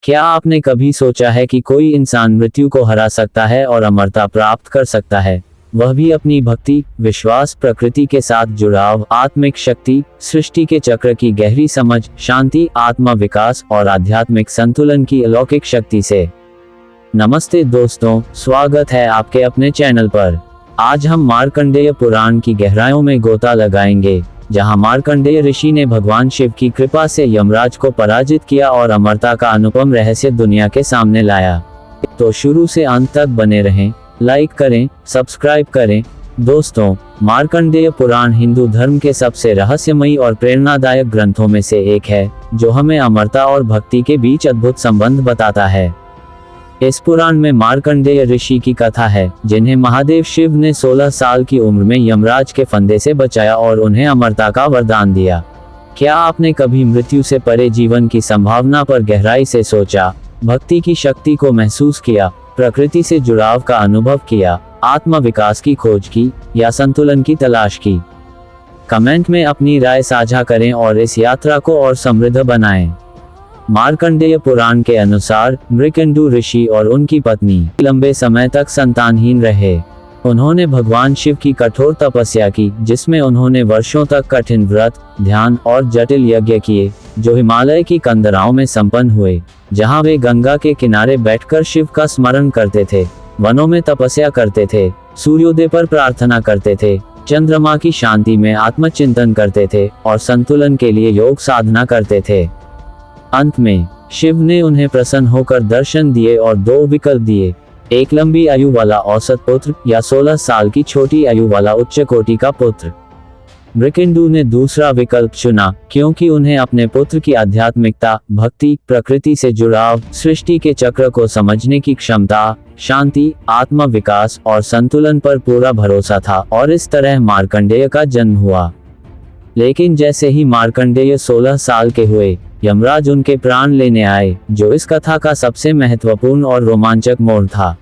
क्या आपने कभी सोचा है कि कोई इंसान मृत्यु को हरा सकता है और अमरता प्राप्त कर सकता है, वह भी अपनी भक्ति, विश्वास, प्रकृति के साथ जुड़ाव, आत्मिक शक्ति, सृष्टि के चक्र की गहरी समझ, शांति, आत्मा विकास और आध्यात्मिक संतुलन की अलौकिक शक्ति से। नमस्ते दोस्तों, स्वागत है आपके अपने चैनल पर। आज हम मार्कंडेय पुराण की गहराइयों में गोता लगाएंगे, जहां मार्कंडेय ऋषि ने भगवान शिव की कृपा से यमराज को पराजित किया और अमरता का अनुपम रहस्य दुनिया के सामने लाया। तो शुरू से अंत तक बने रहें, लाइक करें, सब्सक्राइब करें। दोस्तों, मार्कंडेय पुराण हिंदू धर्म के सबसे रहस्यमयी और प्रेरणादायक ग्रंथों में से एक है, जो हमें अमरता और भक्ति के बीच अद्भुत संबंध बताता है। इस पुराण में मार्कंडेय ऋषि की कथा है, जिन्हें महादेव शिव ने 16 साल की उम्र में यमराज के फंदे से बचाया और उन्हें अमरता का वरदान दिया। क्या आपने कभी मृत्यु से परे जीवन की संभावना पर गहराई से सोचा, भक्ति की शक्ति को महसूस किया, प्रकृति से जुड़ाव का अनुभव किया, आत्म विकास की खोज की या संतुलन की तलाश की? कमेंट में अपनी राय साझा करें और इस यात्रा को और समृद्ध बनाएं। मार्कंडेय पुराण के अनुसार मृकंडू ऋषि और उनकी पत्नी लंबे समय तक संतानहीन रहे। उन्होंने भगवान शिव की कठोर तपस्या की, जिसमें उन्होंने वर्षों तक कठिन व्रत, ध्यान और जटिल यज्ञ किए, जो हिमालय की कंदराओं में संपन्न हुए, जहां वे गंगा के किनारे बैठकर शिव का स्मरण करते थे, वनों में तपस्या करते थे, सूर्योदय पर प्रार्थना करते थे, चंद्रमा की शांति में आत्मचिंतन करते थे और संतुलन के लिए योग साधना करते थे। अंत में शिव ने उन्हें प्रसन्न होकर दर्शन दिए और 2 विकल्प दिए, एक लंबी आयु वाला औसत पुत्र या 16 साल की छोटी आयु वाला उच्च कोटि का पुत्र। मृकंडू ने दूसरा विकल्प चुना, क्योंकि उन्हें अपने पुत्र की आध्यात्मिकता, भक्ति, प्रकृति से जुड़ाव, सृष्टि के चक्र को समझने की क्षमता, शांति, आत्म विकास और संतुलन पर पूरा भरोसा था, और इस तरह मार्कंडेय का जन्म हुआ। लेकिन जैसे ही मार्कंडेय 16 साल के हुए, यमराज उनके प्राण लेने आए, जो इस कथा का सबसे महत्वपूर्ण और रोमांचक मोड़ था।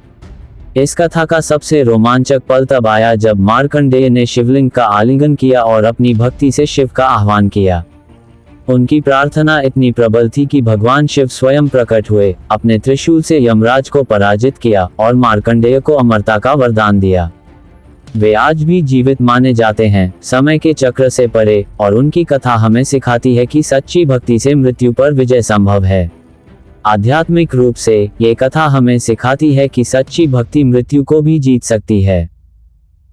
इस कथा का सबसे रोमांचक पल तब आया जब मार्कंडेय ने शिवलिंग का आलिंगन किया और अपनी भक्ति से शिव का आह्वान किया। उनकी प्रार्थना इतनी प्रबल थी कि भगवान शिव स्वयं प्रकट हुए, अपने त्रिशूल से यमराज को पराजित किया और मार्कंडेय को अमरता का वरदान दिया। वे आज भी जीवित माने जाते हैं, समय के चक्र से परे, और उनकी कथा हमें सिखाती है कि सच्ची भक्ति से मृत्यु पर विजय संभव है। आध्यात्मिक रूप से ये कथा हमें सिखाती है कि सच्ची भक्ति मृत्यु को भी जीत सकती है।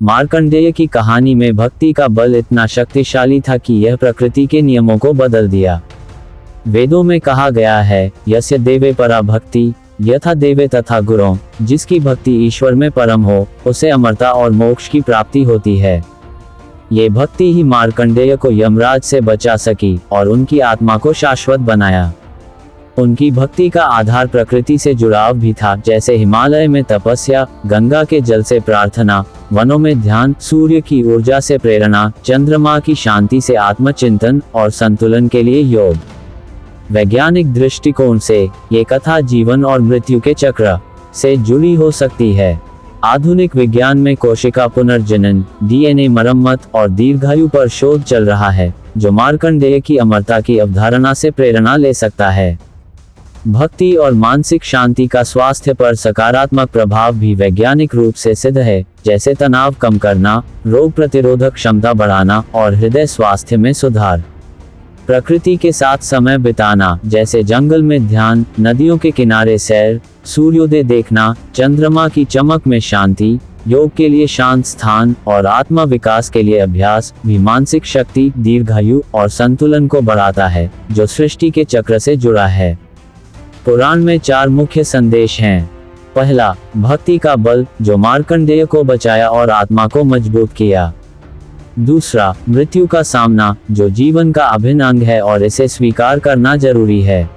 मार्कंडेय की कहानी में भक्ति का बल इतना शक्तिशाली था कि यह प्रकृति के नियमों को बदल दिया। वेदों में कहा गया है, यस्य देवे परा भक्ति यथा देवे तथा गुरु, जिसकी भक्ति ईश्वर में परम हो, उसे अमरता और मोक्ष की प्राप्ति होती है। ये भक्ति ही मार्कंडेय को यमराज से बचा सकी और उनकी आत्मा को शाश्वत बनाया। उनकी भक्ति का आधार प्रकृति से जुड़ाव भी था, जैसे हिमालय में तपस्या, गंगा के जल से प्रार्थना, वनों में ध्यान, सूर्य की ऊर्जा से प्रेरणा, चंद्रमा की शांति से आत्मचिंतन और संतुलन के लिए योग। वैज्ञानिक दृष्टिकोण से ये कथा जीवन और मृत्यु के चक्र से जुड़ी हो सकती है। आधुनिक विज्ञान में कोशिका पुनर्जनन, डीएनए मरम्मत और दीर्घायु पर शोध चल रहा है, जो मार्कंडेय की अमरता की अवधारणा से प्रेरणा ले सकता है। भक्ति और मानसिक शांति का स्वास्थ्य पर सकारात्मक प्रभाव भी वैज्ञानिक रूप से सिद्ध है, जैसे तनाव कम करना, रोग प्रतिरोधक क्षमता बढ़ाना और हृदय स्वास्थ्य में सुधार। प्रकृति के साथ समय बिताना, जैसे जंगल में ध्यान, नदियों के किनारे सैर, सूर्योदय देखना, चंद्रमा की चमक में शांति, योग के लिए शांत स्थान और आत्म विकास के लिए अभ्यास, भी मानसिक शक्ति, दीर्घायु और संतुलन को बढ़ाता है, जो सृष्टि के चक्र से जुड़ा है। पुराण में 4 मुख्य संदेश हैं। पहला, भक्ति का बल, जो मार्कंडेय को बचाया और आत्मा को मजबूत किया। दूसरा, मृत्यु का सामना, जो जीवन का अभिन्न अंग है और इसे स्वीकार करना जरूरी है।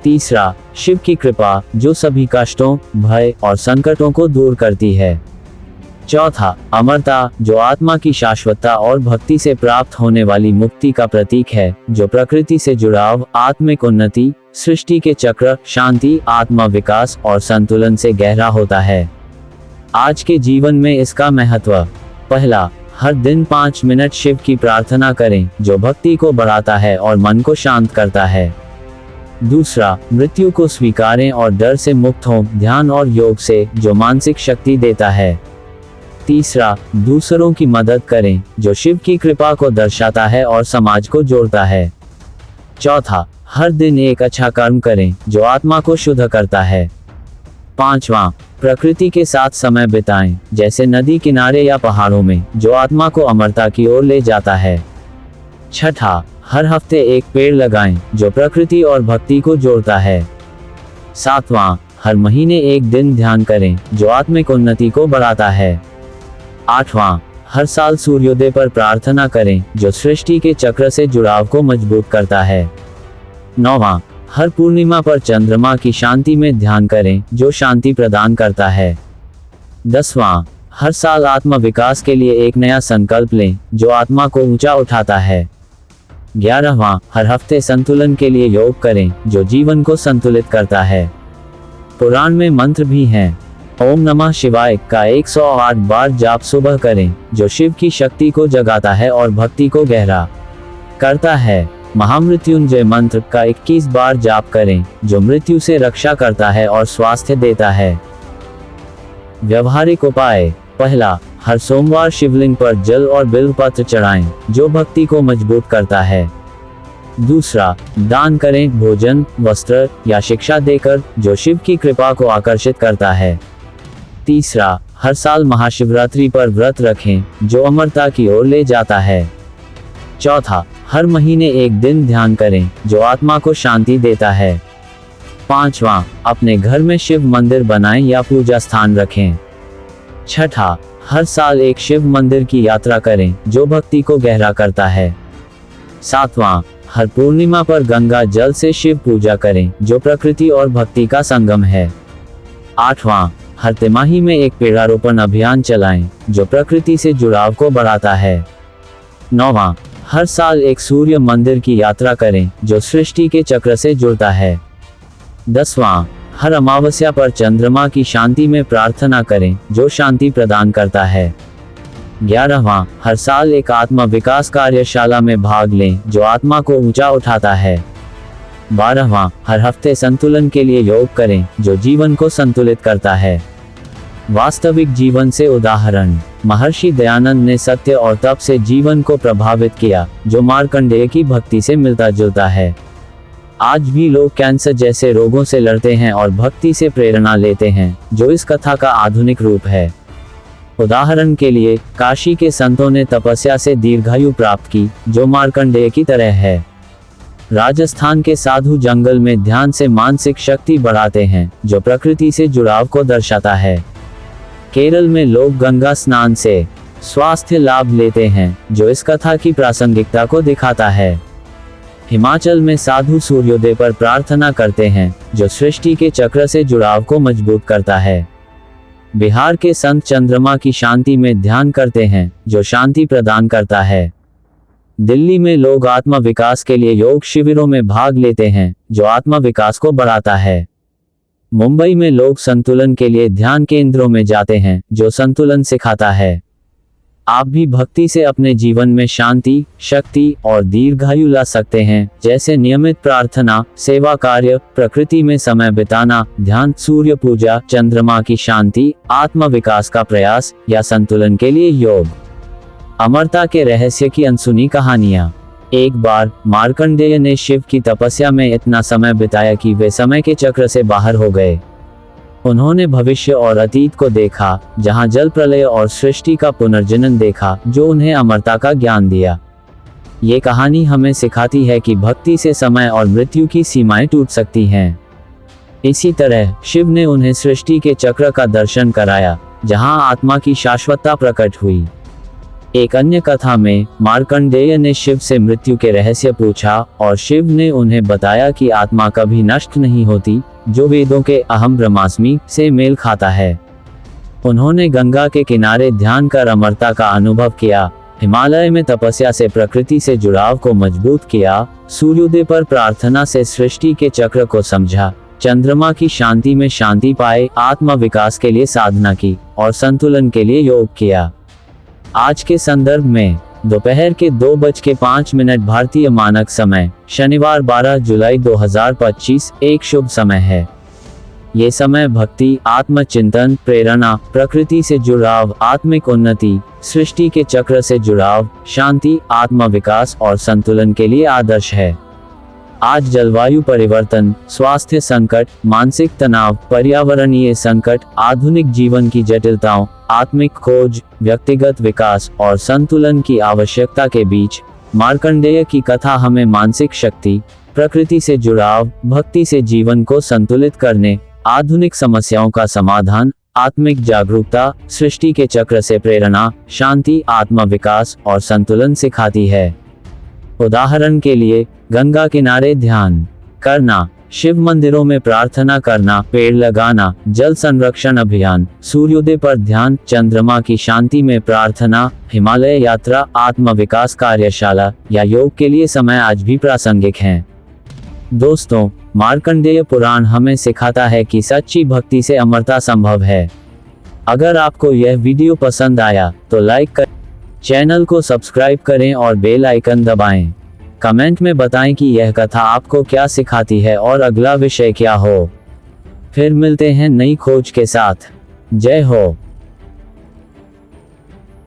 तीसरा, शिव की कृपा, जो सभी कष्टों, भय और संकटों को दूर करती है। चौथा, अमरता, जो आत्मा की शाश्वतता और भक्ति से प्राप्त होने वाली मुक्ति का प्रतीक है, जो प्रकृति से जुड़ाव, आत्मिक उन्नति, सृष्टि के चक्र, शांति, आत्म विकास और संतुलन से गहरा होता है। आज के जीवन में इसका महत्व। पहला, हर दिन 5 मिनट शिव की प्रार्थना करें, जो भक्ति को बढ़ाता है और मन को शांत करता है। दूसरा, मृत्यु को स्वीकारें और डर से मुक्त हों, ध्यान और योग से, जो मानसिक शक्ति देता है। तीसरा, दूसरों की मदद करें, जो शिव की कृपा को दर्शाता है और समाज को जोड़ता है। चौथा, हर दिन एक अच्छा कर्म करें, जो आत्मा को शुद्ध करता है। पांचवा, प्रकृति के साथ समय बिताएं, जैसे नदी किनारे या पहाड़ों में, जो आत्मा को अमरता की ओर ले जाता है। छठा, हर हफ्ते एक पेड़ लगाएं, जो प्रकृति और भक्ति को जोड़ता है। सातवां, हर महीने एक दिन ध्यान करें, जो आत्मिक उन्नति को बढ़ाता है। आठवां, हर साल सूर्योदय पर प्रार्थना करें, जो सृष्टि के चक्र से जुड़ाव को मजबूत करता है। नौवां, हर पूर्णिमा पर चंद्रमा की शांति में ध्यान करें, जो शांति प्रदान करता है। 10वां, हर साल आत्म विकास के लिए एक नया संकल्प लें, जो आत्मा को ऊंचा उठाता है। 11वां, हर हफ्ते संतुलन के लिए योग करें, जो जीवन को संतुलित करता है। पुराण में मंत्र भी हैं। ओम नमः शिवाय का 108 बार जाप सुबह करें, जो शिव की शक्ति को जगाता है और भक्ति को गहरा करता है। महामृत्युंजय मंत्र का 21 बार जाप करें, जो मृत्यु से रक्षा करता है और स्वास्थ्य देता है। व्यवहारिक उपाय। पहला, हर सोमवार शिवलिंग पर जल और बिल्वपत्र चढ़ाएं, जो भक्ति को मजबूत करता है। दूसरा, दान करें, भोजन, वस्त्र या शिक्षा देकर, जो शिव की कृपा को आकर्षित करता है। तीसरा, हर साल महाशिवरात्रि पर व्रत रखें, जो अमरता की ओर ले जाता है। चौथा, हर महीने एक दिन ध्यान करें, जो आत्मा को शांति देता है। पांचवा, अपने घर में शिव मंदिर बनाएं या पूजा स्थान रखें। छठा, हर साल एक शिव मंदिर की यात्रा करें, जो भक्ति को गहरा करता है। सातवां, हर पूर्णिमा पर गंगा जल से शिव पूजा करें, जो प्रकृति और भक्ति का संगम है। आठवां, हर तिमाही में एक पेड़ारोपण अभियान चलाएं, जो प्रकृति से जुड़ाव को बढ़ाता है। नौवां, हर साल एक सूर्य मंदिर की यात्रा करें, जो सृष्टि के चक्र से जुड़ता है। 10वां, हर अमावस्या पर चंद्रमा की शांति में प्रार्थना करें, जो शांति प्रदान करता है। 11वां, हर साल एक आत्मा विकास कार्यशाला में भाग लें, जो आत्मा को ऊंचा उठाता है। 12वां, हर हफ्ते संतुलन के लिए योग करें, जो जीवन को संतुलित करता है। वास्तविक जीवन से उदाहरण। महर्षि दयानंद ने सत्य और तप से जीवन को प्रभावित किया, जो मार्कंडेय की भक्ति से मिलता जुलता है। आज भी लोग कैंसर जैसे रोगों से लड़ते हैं और भक्ति से प्रेरणा लेते हैं, जो इस कथा का आधुनिक रूप है। उदाहरण के लिए, काशी के संतों ने तपस्या से दीर्घायु प्राप्त की, जो मार्कंडेय की तरह है। राजस्थान के साधु जंगल में ध्यान से मानसिक शक्ति बढ़ाते हैं, जो प्रकृति से जुड़ाव को दर्शाता है। केरल में लोग गंगा स्नान से स्वास्थ्य लाभ लेते हैं, जो इस कथा की प्रासंगिकता को दिखाता है। हिमाचल में साधु सूर्योदय पर प्रार्थना करते हैं, जो सृष्टि के चक्र से जुड़ाव को मजबूत करता है। बिहार के संत चंद्रमा की शांति में ध्यान करते हैं, जो शांति प्रदान करता है। दिल्ली में लोग आत्म विकास के लिए योग शिविरों में भाग लेते हैं, जो आत्म विकास को बढ़ाता है। मुंबई में लोग संतुलन के लिए ध्यान केंद्रों में जाते हैं, जो संतुलन सिखाता है। आप भी भक्ति से अपने जीवन में शांति, शक्ति और दीर्घायु ला सकते हैं, जैसे नियमित प्रार्थना, सेवा कार्य, प्रकृति में समय बिताना, ध्यान, सूर्य पूजा, चंद्रमा की शांति, आत्म विकास का प्रयास या संतुलन के लिए योग। अमरता के रहस्य की अनसुनी कहानियां। एक बार मार्कंडेय ने शिव की तपस्या में इतना समय बिताया कि वे समय के चक्र से बाहर हो गए। उन्होंने भविष्य और अतीत को देखा, जहां जल प्रलय और सृष्टि का पुनर्जनन देखा, जो उन्हें अमरता का ज्ञान दिया। ये कहानी हमें सिखाती है कि भक्ति से समय और मृत्यु की सीमाएं टूट सकती हैं। इसी तरह शिव ने उन्हें सृष्टि के चक्र का दर्शन कराया, जहां आत्मा की शाश्वतता प्रकट हुई। एक अन्य कथा में मार्कंडेय ने शिव से मृत्यु के रहस्य पूछा और शिव ने उन्हें बताया कि आत्मा कभी नष्ट नहीं होती, जो वेदों के अहम ब्रह्मास्मि से मेल खाता है। उन्होंने गंगा के किनारे ध्यान कर अमरता का अनुभव किया, हिमालय में तपस्या से प्रकृति से जुड़ाव को मजबूत किया, सूर्योदय पर प्रार्थना से सृष्टि के चक्र को समझा, चंद्रमा की शांति में शांति पाए, आत्म विकास के लिए साधना की और संतुलन के लिए योग किया। आज के संदर्भ में दोपहर के 2:05 भारतीय मानक समय, शनिवार 12 जुलाई 2025 एक शुभ समय है। ये समय भक्ति, आत्मचिंतन, प्रेरणा, प्रकृति से जुड़ाव, आत्मिक उन्नति, सृष्टि के चक्र से जुड़ाव, शांति, आत्म विकास और संतुलन के लिए आदर्श है। आज जलवायु परिवर्तन, स्वास्थ्य संकट, मानसिक तनाव, पर्यावरणीय संकट, आधुनिक जीवन की जटिलताओं, आत्मिक खोज, व्यक्तिगत विकास और संतुलन की आवश्यकता के बीच मार्कंडेय की कथा हमें मानसिक शक्ति, प्रकृति से जुड़ाव, भक्ति से जीवन को संतुलित करने, आधुनिक समस्याओं का समाधान, आत्मिक जागरूकता, सृष्टि के चक्र से प्रेरणा, शांति, आत्म विकास और संतुलन सिखाती है। उदाहरण के लिए, गंगा किनारे ध्यान करना, शिव मंदिरों में प्रार्थना करना, पेड़ लगाना, जल संरक्षण अभियान, सूर्योदय पर ध्यान, चंद्रमा की शांति में प्रार्थना, हिमालय यात्रा, आत्म विकास कार्यशाला या योग के लिए समय आज भी प्रासंगिक हैं। दोस्तों, मार्कंडेय पुराण हमें सिखाता है कि सच्ची भक्ति से अमरता संभव है। अगर आपको यह वीडियो पसंद आया तो लाइक करें, चैनल को सब्सक्राइब करें और बेल आइकन दबाएं। कमेंट में बताएं कि यह कथा आपको क्या सिखाती है और अगला विषय क्या हो। फिर मिलते हैं नई खोज के साथ। जय हो।